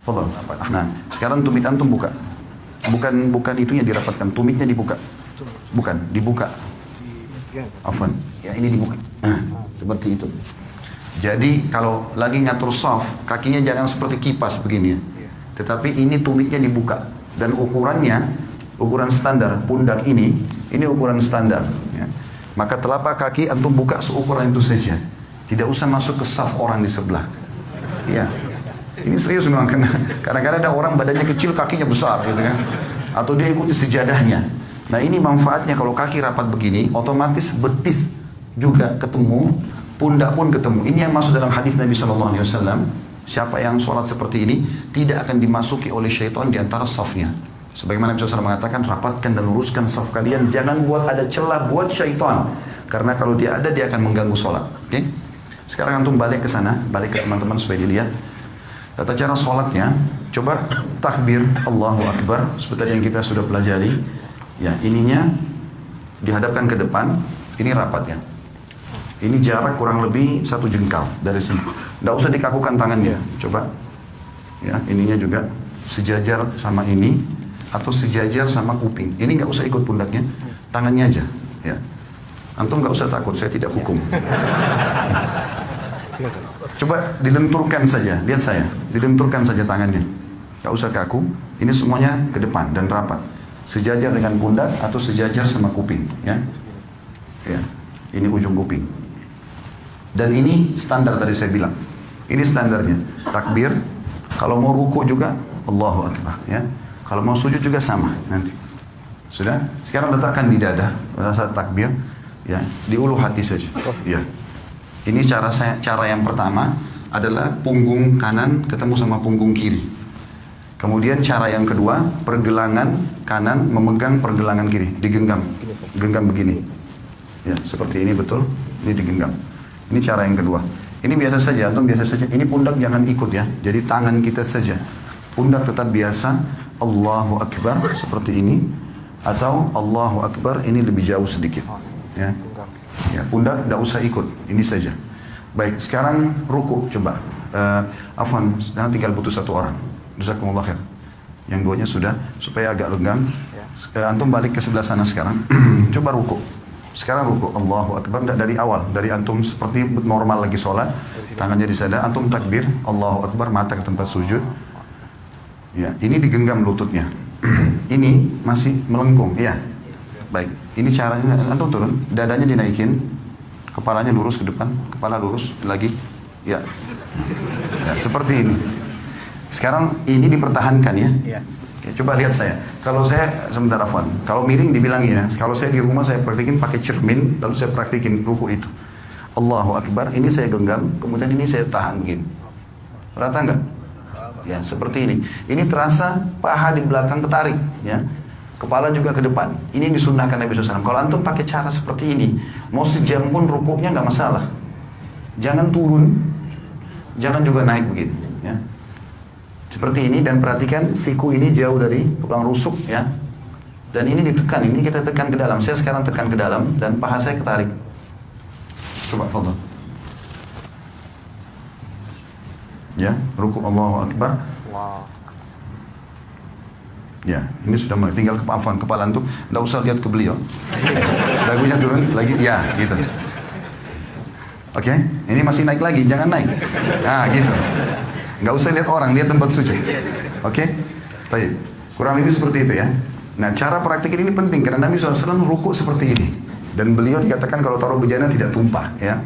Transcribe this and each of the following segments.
Tolong. Nah, sekarang tumit antum buka. Bukan itunya dirapatkan, tumitnya dibuka. Bukan, dibuka. Afwan. Ya ini dibuka. Nah, seperti itu. Jadi kalau lagi ngatur shaf, kakinya jangan seperti kipas begini ya. Tetapi ini tumitnya dibuka dan ukuran standar pundak ini ukuran standar. Ya. Maka telapak kaki antum buka seukuran itu saja. Tidak usah masuk ke shaf orang di sebelah. Ya. Ini serius memang karena kadang-kadang ada orang badannya kecil kakinya besar gitu kan. Atau dia ikuti sejadahnya. Nah ini manfaatnya kalau kaki rapat begini, otomatis betis juga ketemu, pundak pun ketemu. Ini yang masuk dalam hadis Nabi SAW. Siapa yang sholat seperti ini tidak akan dimasuki oleh syaitan di antara safnya. Sebagaimana Nabi SAW mengatakan, rapatkan dan luruskan saf kalian, jangan buat ada celah buat syaitan. Karena kalau dia ada, dia akan mengganggu sholat. Oke? Sekarang antum balik ke sana, balik ke teman-teman supaya dilihat. Tata cara sholatnya, coba takbir Allahu Akbar seperti yang kita sudah pelajari. Ya, ininya dihadapkan ke depan, ini rapat ya. Ini jarak kurang lebih 1 jengkal dari sini. Tidak usah dikakukan tangannya, coba. Ya, ininya juga sejajar sama ini atau sejajar sama kuping. Ini nggak usah ikut pundaknya, tangannya aja. Ya, antum nggak usah takut, saya tidak hukum. Coba dilenturkan saja, lihat saya, dilenturkan saja tangannya. Gak usah kaku, ini semuanya ke depan dan rapat. Sejajar dengan pundak atau sejajar sama kuping, ya. Ya, ini ujung kuping. Dan ini standar tadi saya bilang. Ini standarnya. Takbir, kalau mau ruku juga Allahu Akbar, ya. Kalau mau sujud juga sama nanti. Sudah? Sekarang letakkan di dada pada saat takbir, ya, di ulu hati saja. Ya. Ini cara yang pertama adalah punggung kanan ketemu sama punggung kiri. Kemudian cara yang kedua, pergelangan kanan memegang pergelangan kiri, digenggam. Genggam begini. Ya, seperti ini betul. Ini digenggam. Ini cara yang kedua. Ini biasa saja, atau biasa saja. Ini pundak jangan ikut ya. Jadi tangan kita saja. Pundak tetap biasa. Allahu Akbar seperti ini. Atau Allahu Akbar ini lebih jauh sedikit. Ya. Ya, pundak tidak usah ikut, ini saja. Baik, sekarang ruku coba. Afwan, sekarang tinggal butuh 1 orang. Jazakumullah khair. Yang duanya sudah, supaya agak lenggang. Antum balik ke sebelah sana sekarang. Coba ruku. Sekarang ruku. Allahu Akbar, dari awal, dari antum seperti normal lagi sholat. Tangannya di dada, antum takbir. Allahu Akbar, mata ke tempat sujud. Ya, ini digenggam lututnya. Ini masih melengkung, ya. Baik, ini caranya, antum turun, dadanya dinaikin, kepalanya lurus ke depan, kepala lurus lagi, ya, ya seperti ini. Sekarang ini dipertahankan ya. Oke, coba lihat saya. Kalau saya sebentar Afwan, kalau miring dibilangin ya. Kalau saya di rumah saya praktikin pakai cermin, lalu saya praktikin ruku itu. Allahu Akbar, ini saya genggam, kemudian ini saya tahan begini. Rata nggak? Ya, seperti ini. Ini terasa paha di belakang ketarik, ya. Kepala juga ke depan. Ini yang disunnahkan Nabi SAW. Kalau antum pakai cara seperti ini, mau sejam pun rukuknya nggak masalah. Jangan turun, jangan juga naik begitu. Ya. Seperti ini dan perhatikan siku ini jauh dari tulang rusuk ya. Dan ini ditekan, ini kita tekan ke dalam. Saya sekarang tekan ke dalam dan paha saya ketarik. Coba foto. Ya, rukuk Allahu Akbar. Ya, ini sudah mulai. Tinggal Afwan, kepala antum, nggak usah lihat ke beliau. Dagunya turun lagi, ya, gitu. Oke, ini masih naik lagi, jangan naik. Nah, gitu. Nggak usah lihat orang, lihat tempat sujud. Oke, baik. Kurang lebih seperti itu ya. Nah, cara praktik ini penting karena Nabi SAW rukuk seperti ini. Dan beliau dikatakan kalau taruh bejana tidak tumpah, ya.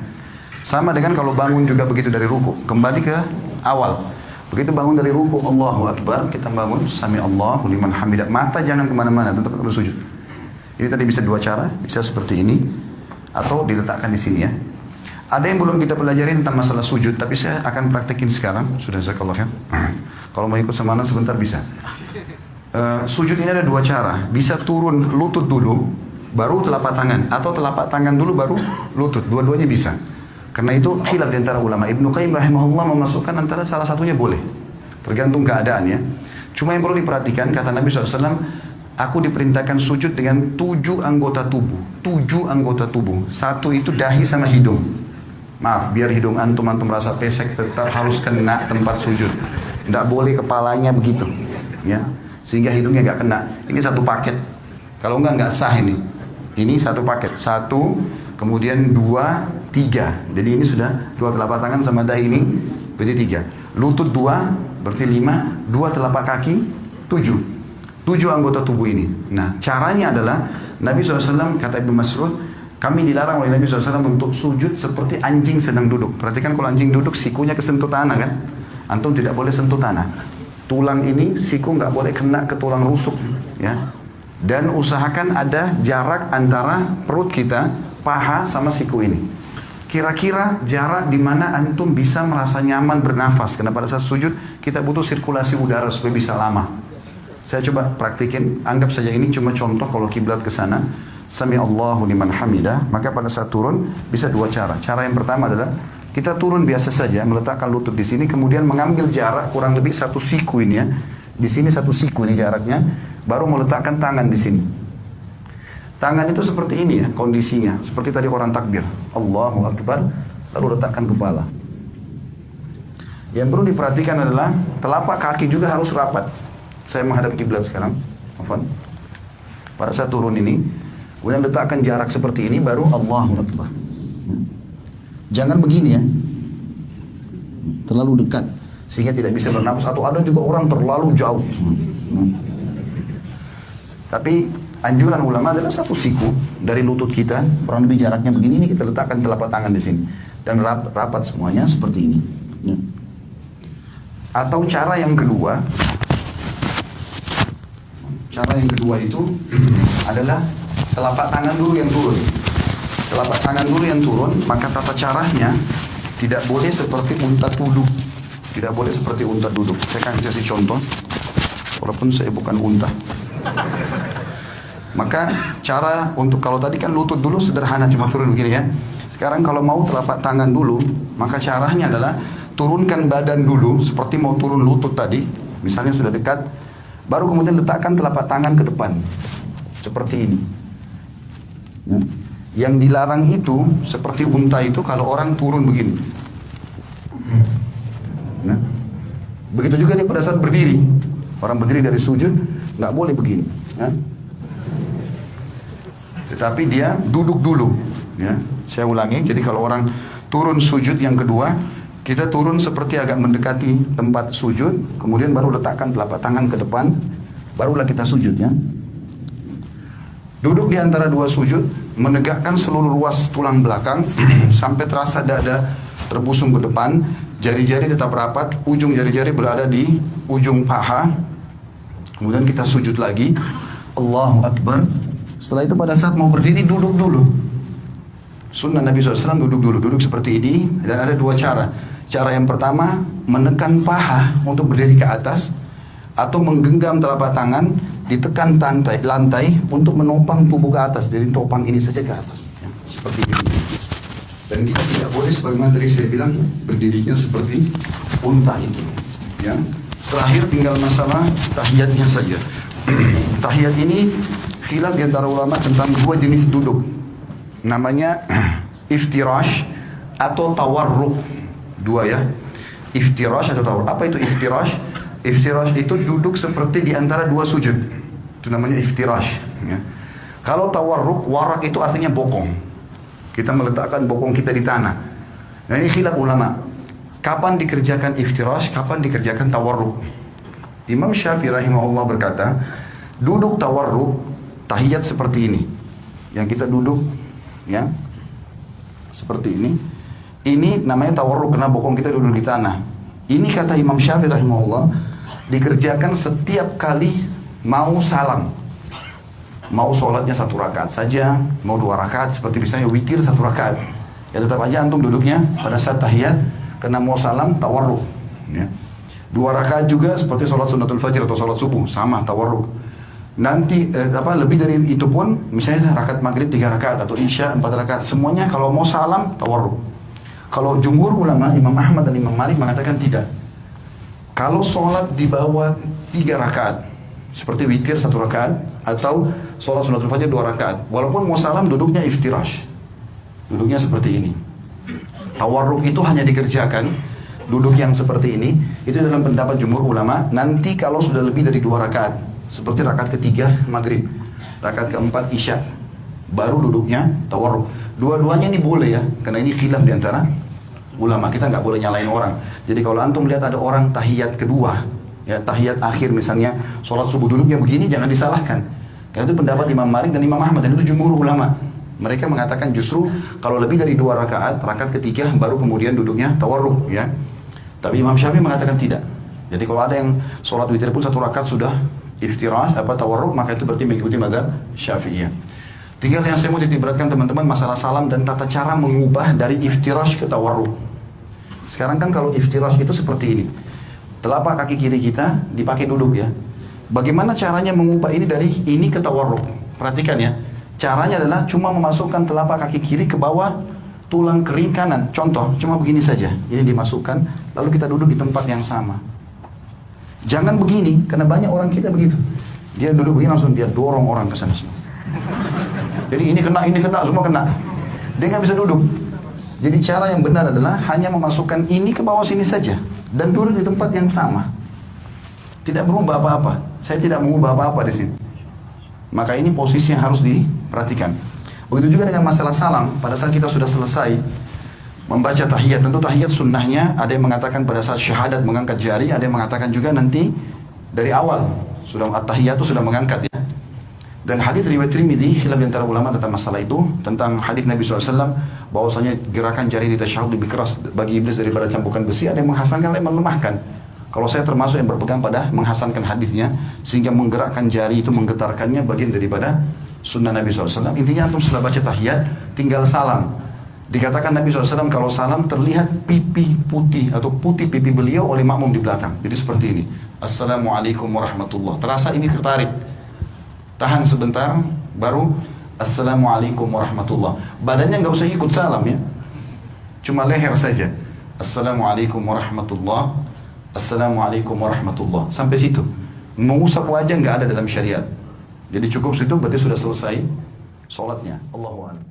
Sama dengan kalau bangun juga begitu dari rukuk. Kembali ke awal. Begitu bangun dari ruku, Allahu Akbar, kita bangun, Sami Allahu liman hamidah. Mata jangan kemana-mana, tetap bersujud. Ini tadi bisa 2 cara, bisa seperti ini, atau diletakkan di sini ya. Ada yang belum kita pelajari tentang masalah sujud, tapi saya akan praktekin sekarang. Sudah jazakallah khair. Kalau mau ikut sama sebentar bisa. Sujud ini ada 2 cara, bisa turun lutut dulu, baru telapak tangan, atau telapak tangan dulu baru lutut. Dua-duanya bisa. Karena itu khilaf di antara ulama. Ibnu Qayyim rahimahullah memasukkan antara salah satunya boleh. Tergantung keadaan ya. Cuma yang perlu diperhatikan, kata Nabi SAW, aku diperintahkan sujud dengan 7 anggota tubuh. 7 anggota tubuh. 1 itu dahi sama hidung. Maaf, biar hidung antum merasa pesek, tetap harus kena tempat sujud. Tidak boleh kepalanya begitu, ya, sehingga hidungnya nggak kena. Ini satu paket. Kalau nggak sah ini. Ini satu paket. Satu, kemudian dua, tiga. Jadi ini sudah dua telapak tangan sama dahi ini, berarti tiga. Lutut dua, berarti lima. Dua telapak kaki, tujuh. Tujuh anggota tubuh ini. Nah, caranya adalah Nabi SAW, kata Ibnu Mas'ud, kami dilarang oleh Nabi SAW untuk sujud seperti anjing sedang duduk. Perhatikan kalau anjing duduk, sikunya kesentuh tanah kan? Antum tidak boleh sentuh tanah. Tulang ini, siku nggak boleh kena ke tulang rusuk, ya. Dan usahakan ada jarak antara perut kita, paha sama siku ini. Kira-kira jarak di mana antum bisa merasa nyaman bernafas. Karena pada saat sujud kita butuh sirkulasi udara supaya bisa lama. Saya coba praktikin. Anggap saja ini cuma contoh kalau kiblat ke sana. Sami Allahu liman hamidah. Maka pada saat turun bisa dua cara. Cara yang pertama adalah kita turun biasa saja, meletakkan lutut di sini, kemudian mengambil jarak kurang lebih satu siku ini ya. Di sini satu siku ini jaraknya, baru meletakkan tangan di sini. Tangan itu seperti ini ya kondisinya, seperti tadi orang takbir, Allahu Akbar, lalu letakkan kepala. Yang perlu diperhatikan adalah telapak kaki juga harus rapat. Saya menghadap kiblat sekarang, Afwan. Pada saat turun ini, kemudian letakkan jarak seperti ini, baru Allahu Akbar. Jangan begini ya, terlalu dekat sehingga tidak bisa bernafas, atau ada juga orang terlalu jauh. Tapi anjuran ulama adalah satu siku dari lutut kita, kurang lebih jaraknya begini, ini kita letakkan telapak tangan di sini dan rapat semuanya seperti ini. Ya. Atau cara yang kedua itu adalah telapak tangan dulu yang turun. Telapak tangan dulu yang turun, maka tata caranya tidak boleh seperti unta duduk. Tidak boleh seperti unta duduk. Saya akan kasih contoh, walaupun saya bukan unta. Maka cara untuk, kalau tadi kan lutut dulu sederhana cuma turun begini ya. Sekarang kalau mau telapak tangan dulu, maka caranya adalah turunkan badan dulu seperti mau turun lutut tadi. Misalnya sudah dekat, baru kemudian letakkan telapak tangan ke depan. Seperti ini. Ya. Yang dilarang itu seperti unta itu kalau orang turun begini. Nah, begitu juga nih pada saat berdiri. Orang berdiri dari sujud nggak boleh begini. Ya. Tetapi dia duduk dulu. Ya. Saya ulangi. Jadi kalau orang turun sujud yang kedua, kita turun seperti agak mendekati tempat sujud, kemudian baru letakkan telapak tangan ke depan, barulah kita sujud ya. Duduk di antara dua sujud, menegakkan seluruh ruas tulang belakang sampai terasa dada terbusung ke depan, jari-jari tetap rapat, ujung jari-jari berada di ujung paha. Kemudian kita sujud lagi, Allahu Akbar. Setelah itu pada saat mau berdiri duduk dulu. Sunnah Nabi SAW duduk dulu, duduk seperti ini. Dan ada dua cara. Cara yang pertama menekan paha untuk berdiri ke atas, atau menggenggam telapak tangan ditekan lantai untuk menopang tubuh ke atas. Jadi topang ini saja ke atas ya, seperti ini. Dan kita tidak boleh sebagaimana tadi saya bilang berdirinya seperti unta itu ya. Terakhir tinggal masalah tahiyatnya saja. Tahiyat ini khilaf di antara ulama tentang dua jenis duduk, namanya iftirash atau tawarruk. Dua ya, iftirash atau tawarruk. Apa itu iftirash? Iftirash itu duduk seperti di antara dua sujud. Itu namanya iftirash ya. Kalau tawarruk, warak itu artinya bokong. Kita meletakkan bokong kita di tanah. Nah ini khilaf ulama. Kapan dikerjakan iftirash, kapan dikerjakan tawarruk? Imam Syafi'i rahimahullah berkata, duduk tawarruk, tahiyat seperti ini. Yang kita duduk ya, seperti ini. Ini namanya tawarruk karena bokong kita duduk di tanah. Ini kata Imam Syafi'i rahimahullah, dikerjakan setiap kali mau salam. Mau sholatnya 1 rakaat saja, mau 2 rakaat, seperti misalnya witir 1 rakaat. Ya tetap aja antum duduknya pada saat tahiyat, karena mau salam tawarruk. Ya. 2 rakaat juga seperti sholat sunnatul fajr atau sholat subuh, sama tawarruk. Nanti lebih dari itu pun, misalnya rakaat maghrib 3 rakaat atau isya 4 rakaat, semuanya kalau mau salam tawarruk. Kalau jumhur ulama, Imam Ahmad dan Imam Malik mengatakan tidak. Kalau sholat di bawah 3 rakaat, seperti witir 1 rakaat, atau sholat sunnatul fajr 2 rakaat, walaupun mau salam duduknya iftirash, duduknya seperti ini. Tawarruk itu hanya dikerjakan duduk yang seperti ini, itu dalam pendapat jumhur ulama, nanti kalau sudah lebih dari 2 rakaat, seperti rakaat ketiga maghrib, rakaat keempat isya, baru duduknya tawarruk. Dua-duanya ini boleh ya, karena ini khilaf diantara ulama, kita nggak boleh nyalain orang. Jadi kalau antum lihat ada orang tahiyat kedua, ya tahiyat akhir misalnya, sholat subuh duduknya begini, jangan disalahkan. Karena itu pendapat Imam Malik dan Imam Ahmad, dan itu jumhur ulama. Mereka mengatakan justru kalau lebih dari 2 rakaat, rakaat ketiga baru kemudian duduknya tawarruk ya. Tapi Imam Syafi'i mengatakan tidak. Jadi kalau ada yang sholat witir pun 1 rakaat sudah iftirash tawarruk, maka itu berarti mengikuti mazhab Syafi'iyah. Tinggal yang saya mau titik-beratkan teman-teman masalah salam dan tata cara mengubah dari iftirash ke tawarruk. Sekarang kan kalau iftirash itu seperti ini. Telapak kaki kiri kita dipakai duduk ya. Bagaimana caranya mengubah ini dari ini ke tawarruk? Perhatikan ya. Caranya adalah cuma memasukkan telapak kaki kiri ke bawah tulang kering kanan. Contoh, cuma begini saja. Ini dimasukkan, lalu kita duduk di tempat yang sama. Jangan begini, karena banyak orang kita begitu. Dia duduk begini langsung dia dorong orang ke sana. Jadi ini kena, semua kena. Dia nggak bisa duduk. Jadi cara yang benar adalah hanya memasukkan ini ke bawah sini saja. Dan duduk di tempat yang sama. Tidak berubah apa-apa. Saya tidak mengubah apa-apa di sini. Maka ini posisi yang harus diperhatikan. Begitu juga dengan masalah salam. Pada saat kita sudah selesai membaca tahiyat, tentu tahiyat sunnahnya ada yang mengatakan pada saat syahadat mengangkat jari, ada yang mengatakan juga nanti dari awal sudah at-tahiyat itu sudah mengangkat ya. Dan hadis riwayat Tirmidzi khilaf antara ulama tentang masalah itu, tentang hadis Nabi SAW bahwasanya gerakan jari di tasyahud lebih keras bagi iblis daripada cambukan besi. Ada yang menghasankan, ada yang melemahkan. Kalau saya termasuk yang berpegang pada menghasankan hadisnya, sehingga menggerakkan jari itu, menggetarkannya bagian daripada sunnah Nabi SAW. Intinya antum setelah baca tahiyat tinggal salam. Dikatakan Nabi SAW kalau salam terlihat pipi putih atau putih pipi beliau oleh makmum di belakang. Jadi seperti ini. Assalamualaikum warahmatullah. Terasa ini tertarik. Tahan sebentar, baru Assalamualaikum warahmatullah. Badannya nggak usah ikut salam ya. Cuma leher saja. Assalamualaikum warahmatullah. Assalamualaikum warahmatullah. Sampai situ. Mengusap wajah nggak ada dalam syariat. Jadi cukup situ berarti sudah selesai sholatnya. Allahu a'lam.